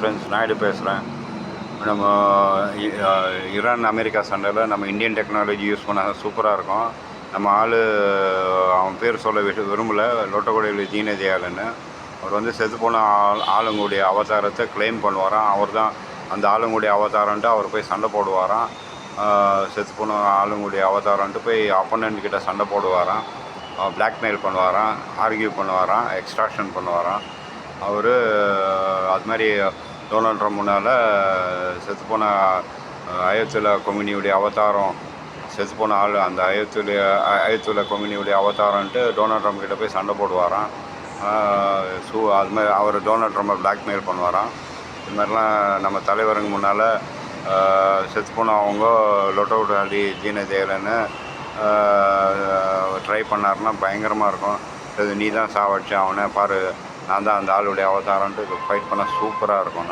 Friends, Naidu பேசுகிறேன். நம்ம Iran America சண்டையில் நம்ம இந்தியன் டெக்னாலஜி யூஸ் பண்ண சூப்பராக இருக்கும். நம்ம ஆள் அவன் பேர் சொல்ல விரும்பலை, லொட்டக்குடியில் ஜீனதயாளன்னு. அவர் வந்து செத்துப்போன ஆளுங்களுடைய அவதாரத்தை கிளைம் பண்ணுவாராம். அவர் தான் அந்த ஆளுங்களுடைய அவதாரன்ட்டு அவர் போய் சண்டை போடுவாராம். செத்துப்போன ஆளுங்களுடைய அவதாரன்ட்டு போய் அப்போனன்ட் கிட்ட சண்டை போடுவாராம். பிளாக்மெயில் பண்ணுவாராம், ஆர்கியூ பண்ணுவாராம், எக்ஸ்ட்ராக்ஷன் பண்ணுவாராம். அவர் அது மாதிரி டொனால்ட் ட்ரம்ப் முன்னால் செத்துப்போன அயத்துல்லா கொமினியுடைய அவதாரம், செத்துப்போன ஆள் அந்த அயத்துல்லா கொமினியுடைய அவதாரன்ட்டு டொனால்ட் ட்ரம்ப் கிட்ட போய் சண்டை போடுவாராம். அது மாதிரி அவர் டொனால்ட் ட்ரம்பை பிளாக்மெயில் பண்ணுவாராம். இது மாதிரிலாம் நம்ம தலைவருங்க முன்னால் செத்துப்போன அவங்க லொட்டகுடி ஜீனதயாளன்னு ட்ரை பண்ணாருன்னா பயங்கரமாக இருக்கும். இது நீ தான் சாவடிச்சு அவனை பாரு, நான் தான் அந்த ஆளுடைய அவதாரன்ட்டு ஃபைட் பண்ண சூப்பராக இருக்கும்.